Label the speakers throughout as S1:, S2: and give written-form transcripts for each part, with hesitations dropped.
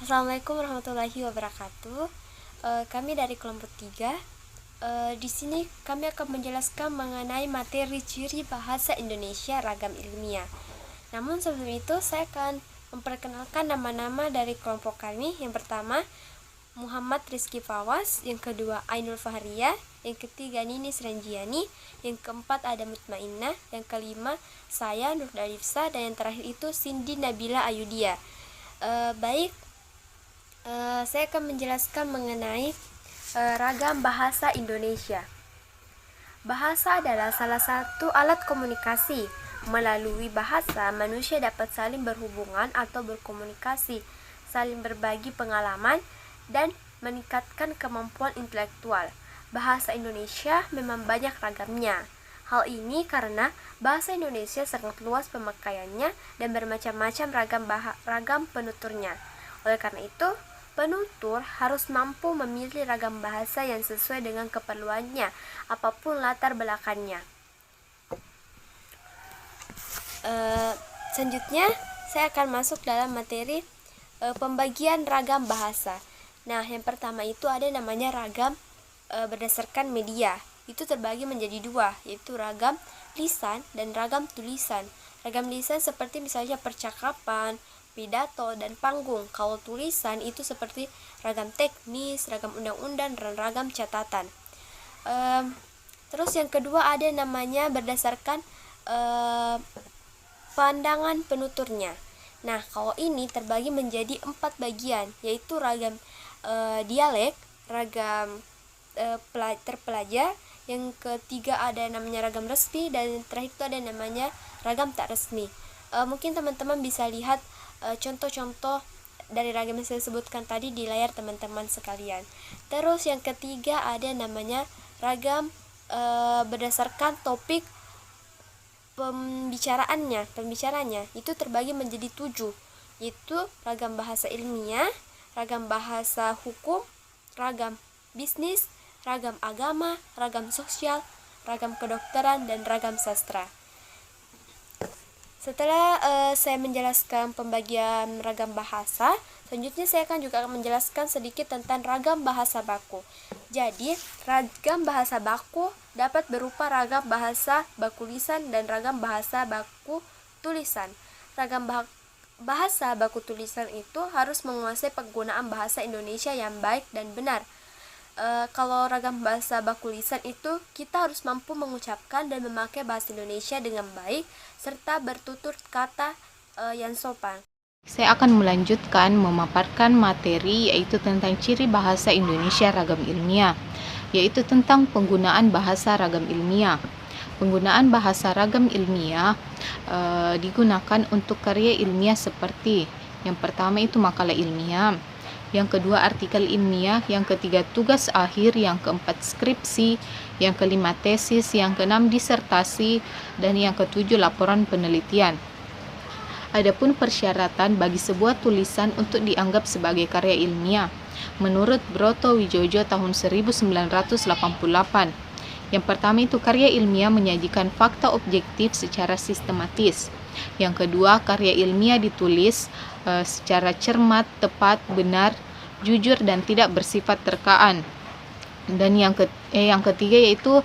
S1: Assalamualaikum warahmatullahi wabarakatuh. Kami dari kelompok 3. Di sini kami akan menjelaskan mengenai materi ciri bahasa Indonesia ragam ilmiah. Namun sebelum itu saya akan memperkenalkan nama-nama dari kelompok kami. Yang pertama Muhammad Rizky Fawas, yang kedua Ainul Fahriyah, yang ketiga Ninis Ranjiani, yang keempat ada Mutmainnah, yang kelima saya Nur Dalifsa, dan yang terakhir itu Cindy Nabila Ayudia. Baik, saya akan menjelaskan mengenai ragam bahasa Indonesia. Bahasa adalah salah satu alat komunikasi. Melalui bahasa, manusia dapat saling berhubungan atau berkomunikasi, saling berbagi pengalaman, dan meningkatkan kemampuan intelektual. Bahasa Indonesia memang banyak ragamnya. Hal ini karena bahasa Indonesia sangat luas pemakaiannya dan bermacam-macam ragam penuturnya. Oleh karena itu, penutur harus mampu memilih ragam bahasa yang sesuai dengan keperluannya, apapun latar belakangnya. Selanjutnya, saya akan masuk dalam materi pembagian ragam bahasa. Nah, yang pertama itu ada namanya ragam berdasarkan media. Itu terbagi menjadi dua, yaitu ragam lisan dan ragam tulisan. Ragam lisan seperti misalnya percakapan, pidato, dan panggung. Kalau tulisan itu seperti ragam teknis, ragam undang-undang, dan ragam catatan. Terus yang kedua ada namanya berdasarkan pandangan penuturnya. Nah, kalau ini terbagi menjadi 4 bagian, yaitu ragam dialek, ragam terpelajar, yang ketiga ada namanya ragam resmi, dan yang terakhir itu ada namanya ragam tak resmi. Mungkin teman-teman bisa lihat contoh-contoh dari ragam yang saya sebutkan tadi di layar teman-teman sekalian. Terus yang ketiga ada namanya ragam berdasarkan topik pembicaranya itu terbagi menjadi 7, yaitu ragam bahasa ilmiah, ragam bahasa hukum, ragam bisnis, ragam agama, ragam sosial, ragam kedokteran, dan ragam sastra. Setelah saya menjelaskan pembagian ragam bahasa, selanjutnya saya akan juga menjelaskan sedikit tentang ragam bahasa baku. Jadi, ragam bahasa baku dapat berupa ragam bahasa baku lisan dan ragam bahasa baku tulisan. Ragam bahasa baku tulisan itu harus menguasai penggunaan bahasa Indonesia yang baik dan benar. Kalau ragam bahasa baku lisan itu kita harus mampu mengucapkan dan memakai bahasa Indonesia dengan baik serta bertutur kata yang sopan.
S2: Saya akan melanjutkan memaparkan materi yaitu tentang ciri bahasa Indonesia ragam ilmiah, yaitu tentang penggunaan bahasa ragam ilmiah. Penggunaan bahasa ragam ilmiah digunakan untuk karya ilmiah seperti yang pertama itu makalah ilmiah, yang kedua artikel ilmiah, yang ketiga tugas akhir, yang keempat skripsi, yang kelima tesis, yang keenam disertasi, dan yang ketujuh laporan penelitian. Adapun persyaratan bagi sebuah tulisan untuk dianggap sebagai karya ilmiah, menurut Broto Wijojo tahun 1988. Yang pertama itu karya ilmiah menyajikan fakta objektif secara sistematis. Yang kedua, karya ilmiah ditulis secara cermat, tepat, benar, jujur, dan tidak bersifat terkaan. Dan yang ketiga yaitu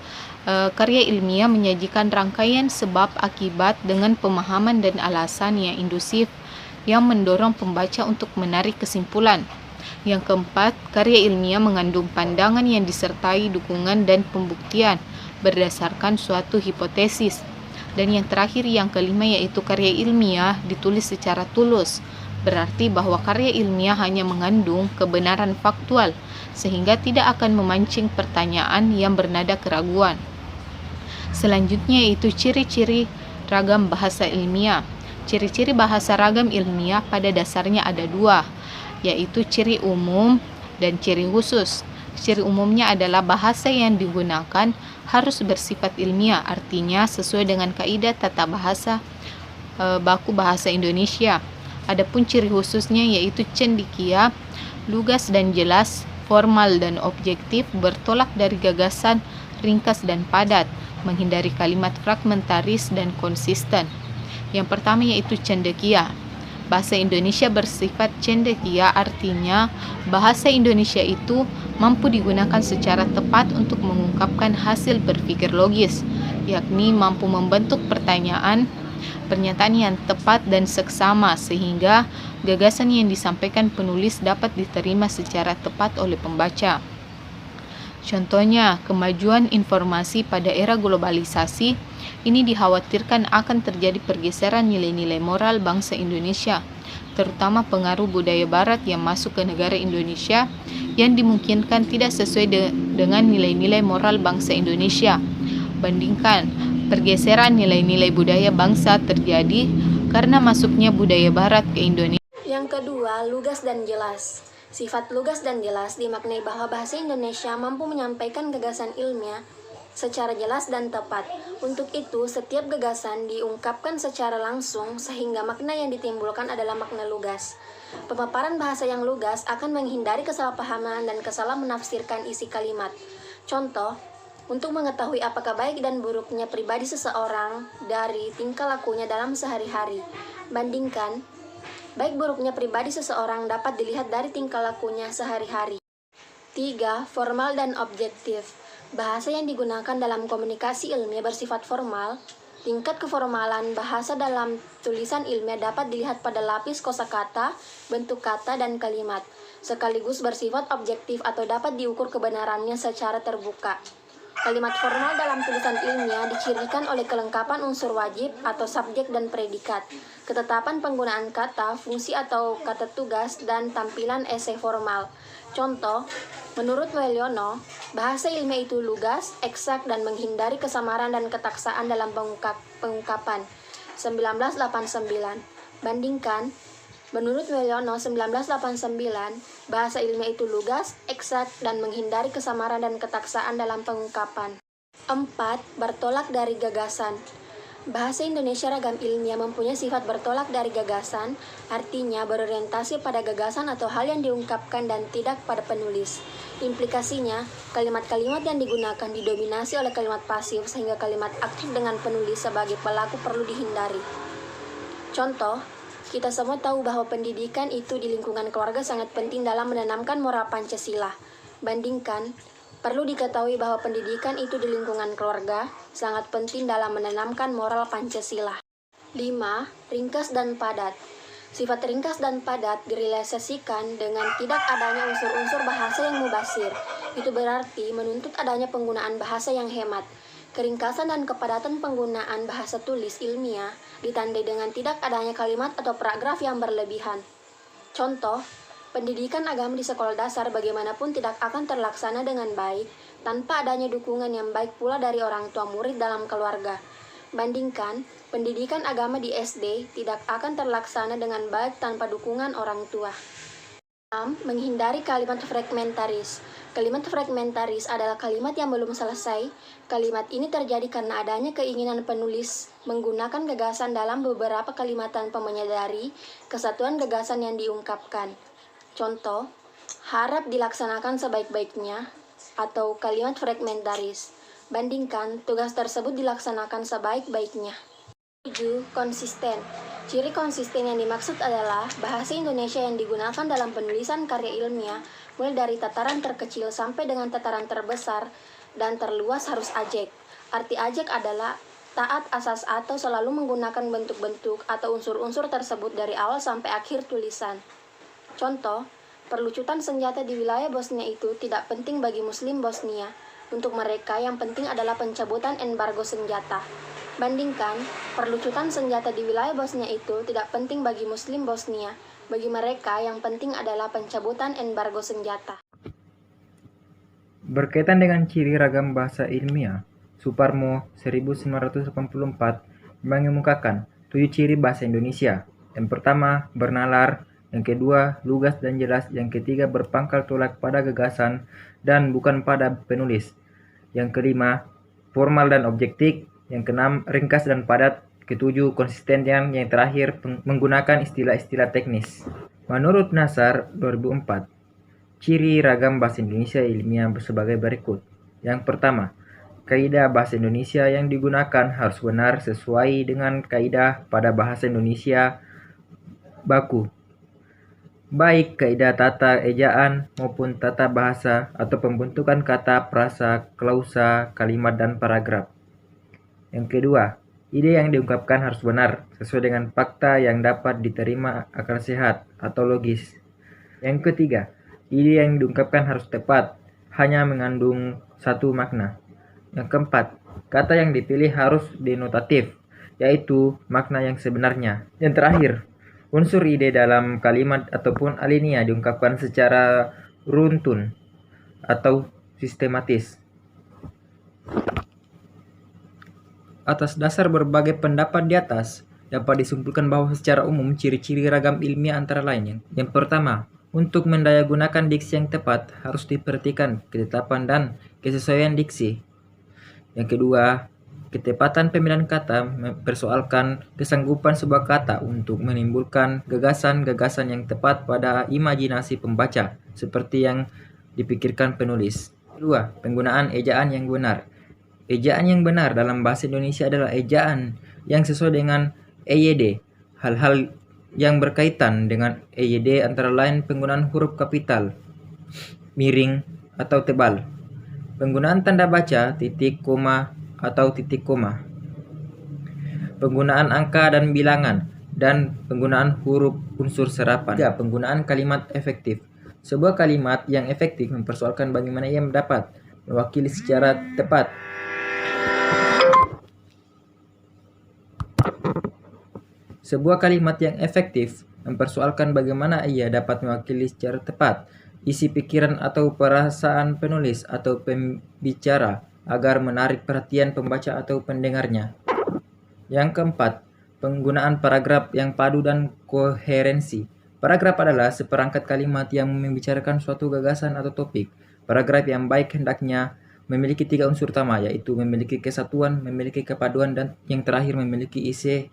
S2: karya ilmiah menyajikan rangkaian sebab akibat dengan pemahaman dan alasan yang indusif yang mendorong pembaca untuk menarik kesimpulan. Yang keempat, karya ilmiah mengandung pandangan yang disertai dukungan dan pembuktian berdasarkan suatu hipotesis. Dan yang terakhir, yang kelima, yaitu karya ilmiah ditulis secara tulus. Berarti bahwa karya ilmiah hanya mengandung kebenaran faktual, sehingga tidak akan memancing pertanyaan yang bernada keraguan. Selanjutnya yaitu ciri-ciri ragam bahasa ilmiah. Ciri-ciri bahasa ragam ilmiah pada dasarnya ada 2, yaitu ciri umum dan ciri khusus. Ciri umumnya adalah bahasa yang digunakan harus bersifat ilmiah, artinya sesuai dengan kaidah tata bahasa baku bahasa Indonesia. Adapun ciri khususnya yaitu cendekia, lugas dan jelas, formal dan objektif, bertolak dari gagasan, ringkas dan padat, menghindari kalimat fragmentaris dan konsisten. Yang pertama yaitu cendekia. Bahasa Indonesia bersifat cendekia, artinya bahasa Indonesia itu mampu digunakan secara tepat untuk mengungkapkan hasil berpikir logis, yakni mampu membentuk pernyataan yang tepat dan seksama sehingga gagasan yang disampaikan penulis dapat diterima secara tepat oleh pembaca. Contohnya, kemajuan informasi pada era globalisasi ini dikhawatirkan akan terjadi pergeseran nilai-nilai moral bangsa Indonesia, terutama pengaruh budaya barat yang masuk ke negara Indonesia yang dimungkinkan tidak sesuai dengan nilai-nilai moral bangsa Indonesia. Bandingkan, pergeseran nilai-nilai budaya bangsa terjadi karena masuknya budaya barat ke Indonesia.
S1: Yang kedua, lugas dan jelas. Sifat lugas dan jelas dimaknai bahwa bahasa Indonesia mampu menyampaikan gagasan ilmiah secara jelas dan tepat. Untuk itu, setiap gagasan diungkapkan secara langsung sehingga makna yang ditimbulkan adalah makna lugas. Pemaparan bahasa yang lugas akan menghindari kesalahpahaman dan kesalah menafsirkan isi kalimat. Contoh, untuk mengetahui apakah baik dan buruknya pribadi seseorang dari tingkah lakunya dalam sehari-hari. Bandingkan, baik buruknya pribadi seseorang dapat dilihat dari tingkah lakunya sehari-hari. 3. Formal dan objektif. Bahasa yang digunakan dalam komunikasi ilmiah bersifat formal. Tingkat keformalan bahasa dalam tulisan ilmiah dapat dilihat pada lapis kosakata, bentuk kata, dan kalimat, sekaligus bersifat objektif atau dapat diukur kebenarannya secara terbuka. Kalimat formal dalam tulisan ilmiah dicirikan oleh kelengkapan unsur wajib atau subjek dan predikat, ketetapan penggunaan kata, fungsi atau kata tugas, dan tampilan esai formal. Contoh, menurut Weliono, bahasa ilmiah itu lugas, eksak, dan menghindari kesamaran dan ketaksaan dalam pengungkapan. 1989. Bandingkan, menurut Weliono 1989, bahasa ilmiah itu lugas, eksak, dan menghindari kesamaran dan ketaksaan dalam pengungkapan. 4. Bertolak dari gagasan. Bahasa Indonesia ragam ilmiah mempunyai sifat bertolak dari gagasan, artinya berorientasi pada gagasan atau hal yang diungkapkan dan tidak pada penulis. Implikasinya, kalimat-kalimat yang digunakan didominasi oleh kalimat pasif sehingga kalimat aktif dengan penulis sebagai pelaku perlu dihindari. Contoh, kita semua tahu bahwa pendidikan itu di lingkungan keluarga sangat penting dalam menanamkan moral Pancasila. Bandingkan, perlu diketahui bahwa pendidikan itu di lingkungan keluarga sangat penting dalam menanamkan moral Pancasila. 5. Ringkas dan padat. Sifat ringkas dan padat direalisasikan dengan tidak adanya unsur-unsur bahasa yang mubasir. Itu berarti menuntut adanya penggunaan bahasa yang hemat. Keringkasan dan kepadatan penggunaan bahasa tulis ilmiah ditandai dengan tidak adanya kalimat atau paragraf yang berlebihan. Contoh, pendidikan agama di sekolah dasar bagaimanapun tidak akan terlaksana dengan baik tanpa adanya dukungan yang baik pula dari orang tua murid dalam keluarga. Bandingkan, pendidikan agama di SD tidak akan terlaksana dengan baik tanpa dukungan orang tua. 6. Menghindari kalimat fragmentaris. Kalimat fragmentaris adalah kalimat yang belum selesai. Kalimat ini terjadi karena adanya keinginan penulis menggunakan gagasan dalam beberapa kalimat tanpa menyadari kesatuan gagasan yang diungkapkan. Contoh, harap dilaksanakan sebaik-baiknya, atau kalimat fragmentaris. Bandingkan, tugas tersebut dilaksanakan sebaik-baiknya. 7. Konsisten. Ciri konsisten yang dimaksud adalah bahasa Indonesia yang digunakan dalam penulisan karya ilmiah mulai dari tataran terkecil sampai dengan tataran terbesar dan terluas harus ajek. Arti ajek adalah taat asas atau selalu menggunakan bentuk-bentuk atau unsur-unsur tersebut dari awal sampai akhir tulisan. Contoh, perlucutan senjata di wilayah Bosnia itu tidak penting bagi Muslim Bosnia. Untuk mereka yang penting adalah pencabutan embargo senjata. Bandingkan, perlucutan senjata di wilayah Bosnia itu tidak penting bagi Muslim Bosnia. Bagi mereka yang penting adalah pencabutan embargo senjata.
S3: Berkaitan dengan ciri ragam bahasa ilmiah, Suparmo 1984 mengemukakan 7 ciri bahasa Indonesia. Yang pertama, bernalar. Yang kedua, lugas dan jelas. Yang ketiga, berpangkal tolak pada gagasan dan bukan pada penulis. Yang kelima, formal dan objektif. Yang keenam, ringkas dan padat. Ketujuh, konsisten. Yang terakhir, menggunakan istilah-istilah teknis. Menurut Nasar 2004, ciri ragam bahasa Indonesia ilmiah sebagai berikut. Yang pertama, kaidah bahasa Indonesia yang digunakan harus benar sesuai dengan kaidah pada bahasa Indonesia baku, baik kaidah tata ejaan maupun tata bahasa atau pembentukan kata, frasa, klausa, kalimat, dan paragraf. Yang kedua, ide yang diungkapkan harus benar, sesuai dengan fakta yang dapat diterima akal sehat atau logis. Yang ketiga, ide yang diungkapkan harus tepat, hanya mengandung satu makna. Yang keempat, kata yang dipilih harus denotatif, yaitu makna yang sebenarnya. Yang terakhir, unsur ide dalam kalimat ataupun alinea diungkapkan secara runtun atau sistematis. Atas dasar berbagai pendapat di atas, dapat disimpulkan bahwa secara umum ciri-ciri ragam ilmiah antara lain. Yang pertama, untuk mendayagunakan diksi yang tepat harus diperhatikan ketetapan dan kesesuaian diksi. Yang kedua, ketepatan pemilihan kata mempersoalkan kesanggupan sebuah kata untuk menimbulkan gagasan-gagasan yang tepat pada imajinasi pembaca, seperti yang dipikirkan penulis. Kedua, penggunaan ejaan yang benar. Ejaan yang benar dalam bahasa Indonesia adalah ejaan yang sesuai dengan EYD. Hal-hal yang berkaitan dengan EYD antara lain penggunaan huruf kapital, miring, atau tebal, penggunaan tanda baca, titik, koma, atau titik koma, penggunaan angka dan bilangan, dan penggunaan huruf unsur serapan. Tiga, penggunaan kalimat efektif. Sebuah kalimat yang efektif mempersoalkan bagaimana ia dapat mewakili secara tepat Sebuah kalimat yang efektif mempersoalkan bagaimana ia dapat mewakili secara tepat isi pikiran atau perasaan penulis atau pembicara agar menarik perhatian pembaca atau pendengarnya. Yang keempat, penggunaan paragraf yang padu dan koherensi. Paragraf adalah seperangkat kalimat yang membicarakan suatu gagasan atau topik. Paragraf yang baik hendaknya memiliki 3 unsur utama, yaitu memiliki kesatuan, memiliki kepaduan, dan yang terakhir memiliki isi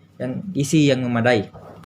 S3: yang memadai.